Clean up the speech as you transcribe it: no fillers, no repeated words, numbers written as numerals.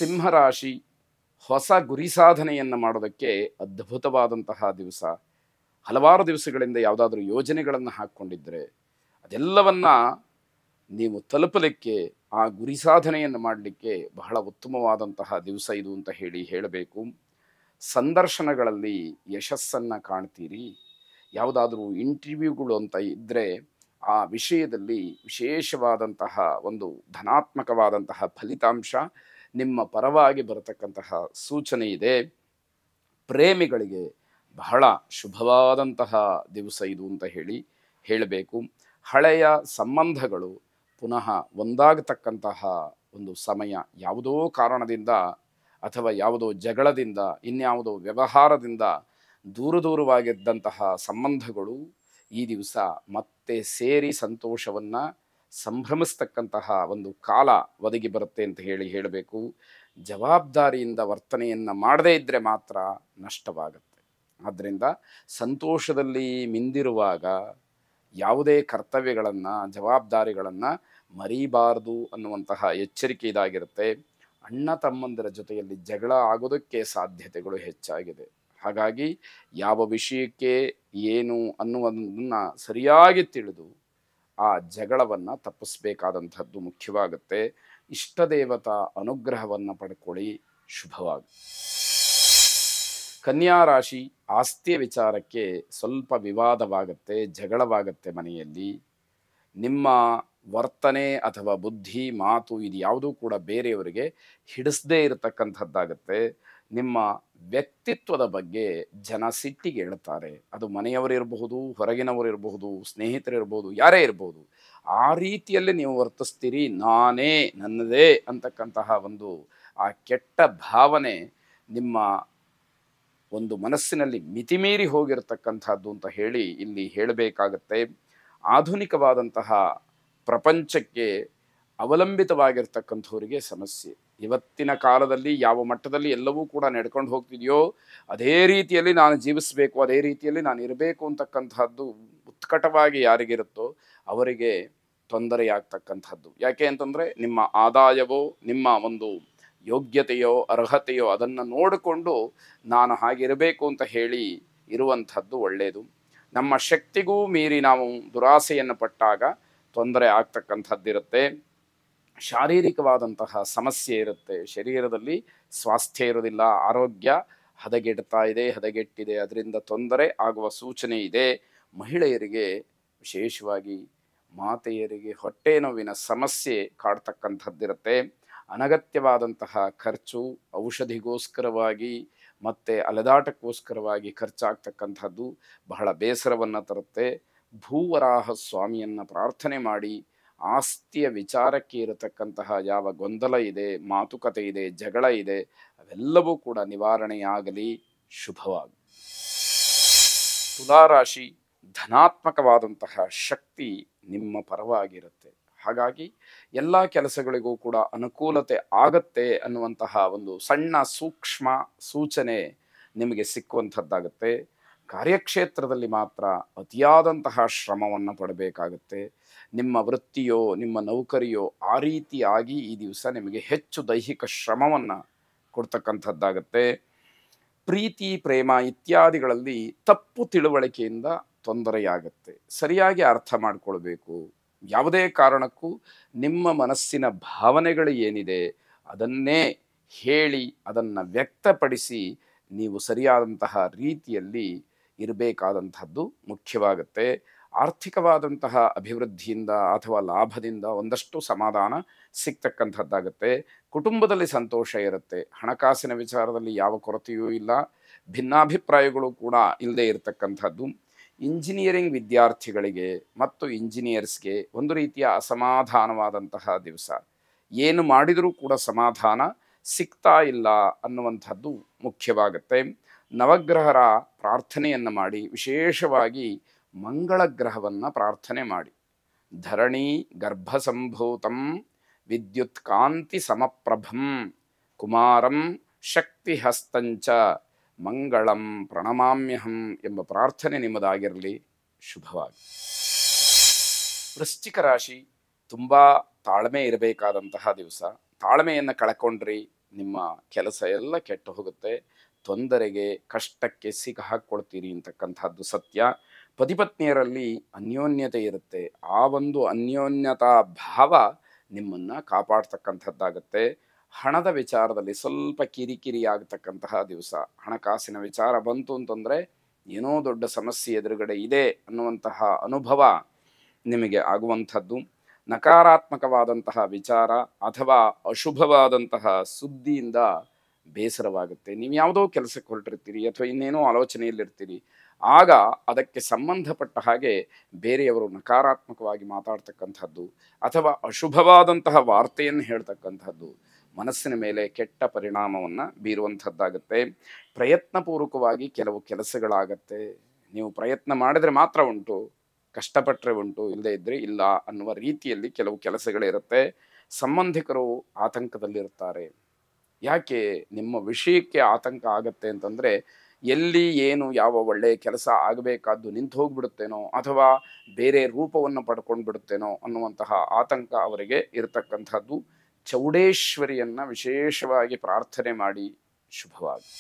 ಸಿಂಹರಾಶಿ ಹೊಸ ಗುರಿ ಸಾಧನೆಯನ್ನು ಮಾಡೋದಕ್ಕೆ ಅದ್ಭುತವಾದಂತಹ ದಿವಸ. ಹಲವಾರು ದಿವಸಗಳಿಂದ ಯಾವುದಾದ್ರೂ ಯೋಜನೆಗಳನ್ನು ಹಾಕ್ಕೊಂಡಿದ್ದರೆ ಅದೆಲ್ಲವನ್ನ ನೀವು ತಲುಪಲಿಕ್ಕೆ, ಆ ಗುರಿ ಸಾಧನೆಯನ್ನು ಮಾಡಲಿಕ್ಕೆ ಬಹಳ ಉತ್ತಮವಾದಂತಹ ದಿವಸ ಇದು ಅಂತ ಹೇಳಬೇಕು. ಸಂದರ್ಶನಗಳಲ್ಲಿ ಯಶಸ್ಸನ್ನು ಕಾಣ್ತೀರಿ. ಯಾವುದಾದ್ರೂ ಇಂಟರ್ವ್ಯೂಗಳು ಅಂತ ಇದ್ದರೆ ಆ ವಿಷಯದಲ್ಲಿ ವಿಶೇಷವಾದಂತಹ ಒಂದು ಧನಾತ್ಮಕವಾದಂತಹ ಫಲಿತಾಂಶ ನಿಮ್ಮ ಪರವಾಗಿ ಬರತಕ್ಕಂತಹ ಸೂಚನೆ ಇದೆ. ಪ್ರೇಮಿಗಳಿಗೆ ಬಹಳ ಶುಭವಾದಂತಹ ದಿವಸ ಇದು ಅಂತ ಹೇಳಬೇಕು. ಹಳೆಯ ಸಂಬಂಧಗಳು ಪುನಃ ಒಂದಾಗತಕ್ಕಂತಹ ಒಂದು ಸಮಯ. ಯಾವುದೋ ಕಾರಣದಿಂದ ಅಥವಾ ಯಾವುದೋ ಜಗಳದಿಂದ, ಇನ್ಯಾವುದೋ ವ್ಯವಹಾರದಿಂದ ದೂರವಾಗಿದ್ದಂತಹ ಸಂಬಂಧಗಳು ಈ ದಿವಸ ಮತ್ತೆ ಸೇರಿ ಸಂತೋಷವನ್ನು ಸಂಭ್ರಮಿಸ್ತಕ್ಕಂತಹ ಒಂದು ಕಾಲ ಒದಗಿ ಬರುತ್ತೆ ಅಂತ ಹೇಳಬೇಕು. ಜವಾಬ್ದಾರಿಯಿಂದ ವರ್ತನೆಯನ್ನು ಮಾಡದೇ ಇದ್ದರೆ ಮಾತ್ರ ನಷ್ಟವಾಗುತ್ತೆ. ಆದ್ದರಿಂದ ಸಂತೋಷದಲ್ಲಿ ಮಿಂದಿರುವಾಗ ಯಾವುದೇ ಕರ್ತವ್ಯಗಳನ್ನು, ಜವಾಬ್ದಾರಿಗಳನ್ನು ಮರೀಬಾರದು ಅನ್ನುವಂತಹ ಎಚ್ಚರಿಕೆ ಇದಾಗಿರುತ್ತೆ. ಅಣ್ಣ ತಮ್ಮಂದಿರ ಜೊತೆಯಲ್ಲಿ ಜಗಳ ಆಗೋದಕ್ಕೆ ಸಾಧ್ಯತೆಗಳು ಹೆಚ್ಚಾಗಿದೆ. ಹಾಗಾಗಿ ಯಾವ ವಿಷಯಕ್ಕೆ ಏನು ಅನ್ನುವುದನ್ನು ಸರಿಯಾಗಿ ತಿಳಿದು ಆ ಜಗಳವನ್ನು ತಪ್ಪಿಸಬೇಕಾದಂಥದ್ದು ಮುಖ್ಯವಾಗುತ್ತೆ. ಇಷ್ಟ ದೇವತಾ ಅನುಗ್ರಹವನ್ನು ಪಡ್ಕೊಳ್ಳಿ, ಶುಭವಾಗಿ. ಕನ್ಯಾ ರಾಶಿ ಆಸ್ತಿಯ ವಿಚಾರಕ್ಕೆ ಸ್ವಲ್ಪ ವಿವಾದವಾಗುತ್ತೆ, ಜಗಳವಾಗುತ್ತೆ ಮನೆಯಲ್ಲಿ. ನಿಮ್ಮ ವರ್ತನೆ ಅಥವಾ ಬುದ್ಧಿ, ಮಾತು ಇದು ಯಾವುದೂ ಕೂಡ ಬೇರೆಯವರಿಗೆ ಹಿಡಿಸದೇ ಇರತಕ್ಕಂಥದ್ದಾಗತ್ತೆ. ನಿಮ್ಮ ವ್ಯಕ್ತಿತ್ವದ ಬಗ್ಗೆ ಜನ ಸಿಟ್ಟಿಗೆ ಹೇಳ್ತಾರೆ. ಅದು ಮನೆಯವರಿರಬಹುದು, ಹೊರಗಿನವರಿರಬಹುದು, ಸ್ನೇಹಿತರಿರ್ಬೋದು, ಯಾರೇ ಇರಬಹುದು. ಆ ರೀತಿಯಲ್ಲಿ ನೀವು ವರ್ತಿಸ್ತೀರಿ. ನಾನೇ, ನನ್ನದೇ ಅಂತಕ್ಕಂತಹ ಒಂದು ಆ ಕೆಟ್ಟ ಭಾವನೆ ನಿಮ್ಮ ಒಂದು ಮನಸ್ಸಿನಲ್ಲಿ ಮಿತಿಮೀರಿ ಹೋಗಿರತಕ್ಕಂಥದ್ದು ಅಂತ ಇಲ್ಲಿ ಹೇಳಬೇಕಾಗತ್ತೆ. ಆಧುನಿಕವಾದಂತಹ ಪ್ರಪಂಚಕ್ಕೆ ಅವಲಂಬಿತವಾಗಿರ್ತಕ್ಕಂಥವರಿಗೆ ಸಮಸ್ಯೆ. ಇವತ್ತಿನ ಕಾಲದಲ್ಲಿ ಯಾವ ಮಟ್ಟದಲ್ಲಿ ಎಲ್ಲವೂ ಕೂಡ ನಡ್ಕೊಂಡು ಹೋಗ್ತಿದೆಯೋ ಅದೇ ರೀತಿಯಲ್ಲಿ ನಾನು ಜೀವಿಸಬೇಕು, ಅದೇ ರೀತಿಯಲ್ಲಿ ನಾನು ಇರಬೇಕು ಅಂತಕ್ಕಂಥದ್ದು ಉತ್ಕಟವಾಗಿ ಯಾರಿಗಿರುತ್ತೋ ಅವರಿಗೆ ತೊಂದರೆಯಾಗ್ತಕ್ಕಂಥದ್ದು. ಯಾಕೆ ಅಂತಂದರೆ ನಿಮ್ಮ ಆದಾಯವೋ, ನಿಮ್ಮ ಒಂದು ಯೋಗ್ಯತೆಯೋ, ಅರ್ಹತೆಯೋ ಅದನ್ನು ನೋಡಿಕೊಂಡು ನಾನು ಹಾಗಿರಬೇಕು ಅಂತ ಇರುವಂಥದ್ದು ಒಳ್ಳೆಯದು. ನಮ್ಮ ಶಕ್ತಿಗೂ ಮೀರಿ ನಾವು ದುರಾಸೆಯನ್ನು ಪಟ್ಟಾಗ ತೊಂದರೆ ಆಗ್ತಕ್ಕಂಥದ್ದಿರುತ್ತೆ. ಶಾರೀರಿಕವಾದಂತಹ ಸಮಸ್ಯೆ ಇರುತ್ತೆ. ಶರೀರದಲ್ಲಿ ಸ್ವಾಸ್ಥ್ಯ ಇರೋದಿಲ್ಲ, ಆರೋಗ್ಯ ಹದಗೆಟ್ಟಿದೆ, ಅದರಿಂದ ತೊಂದರೆ ಆಗುವ ಸೂಚನೆ ಇದೆ. ಮಹಿಳೆಯರಿಗೆ, ವಿಶೇಷವಾಗಿ ಮಾತೆಯರಿಗೆ ಹೊಟ್ಟೆ ನೋವಿನ ಸಮಸ್ಯೆ ಕಾಡ್ತಕ್ಕಂಥದ್ದಿರುತ್ತೆ. ಅನಗತ್ಯವಾದಂತಹ ಖರ್ಚು, ಔಷಧಿಗೋಸ್ಕರವಾಗಿ ಮತ್ತು ಅಲೆದಾಟಕ್ಕೋಸ್ಕರವಾಗಿ ಖರ್ಚಾಗ್ತಕ್ಕಂಥದ್ದು ಬಹಳ ಬೇಸರವನ್ನು ತರುತ್ತೆ. ಭೂವರಾಹ ಸ್ವಾಮಿಯನ್ನು ಪ್ರಾರ್ಥನೆ ಮಾಡಿ ಆಸ್ತಿಯ ವಿಚಾರಕ್ಕೆ ಇರತಕ್ಕಂತಹ ಯಾವ ಗೊಂದಲ ಇದೆ, ಮಾತುಕತೆ ಇದೆ, ಜಗಳ ಇದೆ, ಅವೆಲ್ಲವೂ ಕೂಡ ನಿವಾರಣೆಯಾಗಲಿ, ಶುಭವಾಗಿ. ತುಲಾರಾಶಿ ಧನಾತ್ಮಕವಾದಂತಹ ಶಕ್ತಿ ನಿಮ್ಮ ಪರವಾಗಿರುತ್ತೆ. ಹಾಗಾಗಿ ಎಲ್ಲ ಕೆಲಸಗಳಿಗೂ ಕೂಡ ಅನುಕೂಲತೆ ಆಗತ್ತೆ ಅನ್ನುವಂತಹ ಒಂದು ಸಣ್ಣ ಸೂಕ್ಷ್ಮ ಸೂಚನೆ ನಿಮಗೆ ಸಿಕ್ಕುವಂಥದ್ದಾಗುತ್ತೆ. ಕಾರ್ಯಕ್ಷೇತ್ರದಲ್ಲಿ ಮಾತ್ರ ಅತಿಯಾದಂತಹ ಶ್ರಮವನ್ನು ಪಡಬೇಕಾಗತ್ತೆ. ನಿಮ್ಮ ವೃತ್ತಿಯೋ, ನಿಮ್ಮ ನೌಕರಿಯೋ ಆ ರೀತಿಯಾಗಿ ಈ ದಿವಸ ನಿಮಗೆ ಹೆಚ್ಚು ದೈಹಿಕ ಶ್ರಮವನ್ನು ಕೊಡ್ತಕ್ಕಂಥದ್ದಾಗತ್ತೆ. ಪ್ರೀತಿ, ಪ್ರೇಮ ಇತ್ಯಾದಿಗಳಲ್ಲಿ ತಪ್ಪು ತಿಳುವಳಿಕೆಯಿಂದ ತೊಂದರೆಯಾಗತ್ತೆ. ಸರಿಯಾಗಿ ಅರ್ಥ ಮಾಡಿಕೊಳ್ಬೇಕು. ಯಾವುದೇ ಕಾರಣಕ್ಕೂ ನಿಮ್ಮ ಮನಸ್ಸಿನ ಭಾವನೆಗಳು ಏನಿದೆ ಅದನ್ನೇ ಹೇಳಿ, ಅದನ್ನು ವ್ಯಕ್ತಪಡಿಸಿ ನೀವು ಸರಿಯಾದಂತಹ ರೀತಿಯಲ್ಲಿ ಇರಬೇಕಾದಂಥದ್ದು ಮುಖ್ಯವಾಗುತ್ತೆ. ಆರ್ಥಿಕವಾದಂತಹ ಅಭಿವೃದ್ಧಿಯಿಂದ ಅಥವಾ ಲಾಭದಿಂದ ಒಂದಷ್ಟು ಸಮಾಧಾನ ಸಿಗ್ತಕ್ಕಂಥದ್ದಾಗುತ್ತೆ. ಕುಟುಂಬದಲ್ಲಿ ಸಂತೋಷ ಇರುತ್ತೆ. ಹಣಕಾಸಿನ ವಿಚಾರದಲ್ಲಿ ಯಾವ ಕೊರತೆಯೂ ಇಲ್ಲ. ಭಿನ್ನಾಭಿಪ್ರಾಯಗಳು ಕೂಡ ಇಲ್ಲದೆ ಇರತಕ್ಕಂಥದ್ದು. ಇಂಜಿನಿಯರಿಂಗ್ ವಿದ್ಯಾರ್ಥಿಗಳಿಗೆ ಮತ್ತು ಇಂಜಿನಿಯರ್ಸ್ಗೆ ಒಂದು ರೀತಿಯ ಅಸಮಾಧಾನವಾದಂತಹ ದಿವಸ. ಏನು ಮಾಡಿದರೂ ಕೂಡ ಸಮಾಧಾನ ಸಿಗ್ತಾ ಇಲ್ಲ ಅನ್ನುವಂಥದ್ದು ಮುಖ್ಯವಾಗುತ್ತೆ. ನವಗ್ರಹರ ಪ್ರಾರ್ಥನೆಯನ್ನು ಮಾಡಿ, ವಿಶೇಷವಾಗಿ ಮಂಗಳ ಗ್ರಹವನ್ನು ಪ್ರಾರ್ಥನೆ ಮಾಡಿ. ಧರಣಿ ಗರ್ಭಸಂಭೂತಂ ವಿದ್ಯುತ್ ಕಾಂತಿ ಸಮಪ್ರಭಂ ಕುಮಾರಂ ಶಕ್ತಿಹಸ್ತಂಚ ಮಂಗಳಂ ಪ್ರಣಮಾಮ್ಯಹಂ ಎಂಬ ಪ್ರಾರ್ಥನೆ ನಿಮ್ಮದಾಗಿರಲಿ, ಶುಭವಾಗಿ. ವೃಶ್ಚಿಕ ರಾಶಿ ತುಂಬ ತಾಳ್ಮೆ ಇರಬೇಕಾದಂತಹ ದಿವಸ. ತಾಳ್ಮೆಯನ್ನು ಕಳ್ಕೊಂಡ್ರಿ, ನಿಮ್ಮ ಕೆಲಸ ಎಲ್ಲ ಕೆಟ್ಟು ಹೋಗುತ್ತೆ, ತೊಂದರೆಗೆ ಕಷ್ಟಕ್ಕೆ ಸಿಕ್ಕಾಕೊಳ್ತೀರಿ ಅಂತಕ್ಕಂಥದ್ದು ಸತ್ಯ. ಪತಿಪತ್ನಿಯರಲ್ಲಿ ಅನ್ಯೋನ್ಯತೆ ಇರುತ್ತೆ, ಆ ಒಂದು ಅನ್ಯೋನ್ಯತಾ ಭಾವ ನಿಮ್ಮನ್ನು ಕಾಪಾಡ್ತಕ್ಕಂಥದ್ದಾಗತ್ತೆ. ಹಣದ ವಿಚಾರದಲ್ಲಿ ಸ್ವಲ್ಪ ಕಿರಿಕಿರಿ ಆಗತಕ್ಕಂತಹ ದಿವಸ. ಹಣಕಾಸಿನ ವಿಚಾರ ಬಂತು ಅಂತಂದರೆ ಏನೋ ದೊಡ್ಡ ಸಮಸ್ಯೆ ಎದುರುಗಡೆ ಇದೆ ಅನ್ನುವಂತಹ ಅನುಭವ ನಿಮಗೆ ಆಗುವಂಥದ್ದು. ನಕಾರಾತ್ಮಕವಾದಂತಹ ವಿಚಾರ ಅಥವಾ ಅಶುಭವಾದಂತಹ ಸುದ್ದಿಯಿಂದ ಬೇಸರವಾಗುತ್ತೆ. ನೀವು ಯಾವುದೋ ಕೆಲಸಕ್ಕೆ ಹೊರಟಿರ್ತೀರಿ ಅಥವಾ ಇನ್ನೇನೋ ಆಲೋಚನೆಯಲ್ಲಿರ್ತೀರಿ, ಆಗ ಅದಕ್ಕೆ ಸಂಬಂಧಪಟ್ಟ ಹಾಗೆ ಬೇರೆಯವರು ನಕಾರಾತ್ಮಕವಾಗಿ ಮಾತಾಡ್ತಕ್ಕಂಥದ್ದು ಅಥವಾ ಅಶುಭವಾದಂತಹ ವಾರ್ತೆಯನ್ನು ಹೇಳ್ತಕ್ಕಂಥದ್ದು ಮನಸ್ಸಿನ ಮೇಲೆ ಕೆಟ್ಟ ಪರಿಣಾಮವನ್ನು ಬೀರುವಂಥದ್ದಾಗುತ್ತೆ. ಪ್ರಯತ್ನಪೂರ್ವಕವಾಗಿ ಕೆಲವು ಕೆಲಸಗಳಾಗತ್ತೆ. ನೀವು ಪ್ರಯತ್ನ ಮಾಡಿದರೆ ಮಾತ್ರ ಉಂಟು, ಕಷ್ಟಪಟ್ಟರೆ ಉಂಟು, ಇಲ್ಲದೇ ಇದ್ದರೆ ಇಲ್ಲ ಅನ್ನುವ ರೀತಿಯಲ್ಲಿ ಕೆಲವು ಕೆಲಸಗಳಿರುತ್ತೆ. ಸಂಬಂಧಿಕರು ಆತಂಕದಲ್ಲಿರ್ತಾರೆ. ಯಾಕೆ ನಿಮ್ಮ ವಿಷಯಕ್ಕೆ ಆತಂಕ ಆಗತ್ತೆ ಅಂತಂದರೆ, ಎಲ್ಲಿ ಏನು ಯಾವ ಒಳ್ಳೆಯ ಕೆಲಸ ಆಗಬೇಕಾದ್ದು ನಿಂತು ಹೋಗ್ಬಿಡುತ್ತೇನೋ ಅಥವಾ ಬೇರೆ ರೂಪವನ್ನು ಪಡ್ಕೊಂಡು ಬಿಡುತ್ತೇನೋ ಅನ್ನುವಂತಹ ಆತಂಕ ಅವರಿಗೆ ಇರತಕ್ಕಂಥದ್ದು. ಚೌಡೇಶ್ವರಿಯನ್ನು ವಿಶೇಷವಾಗಿ ಪ್ರಾರ್ಥನೆ ಮಾಡಿ. ಶುಭವಾಗಿ.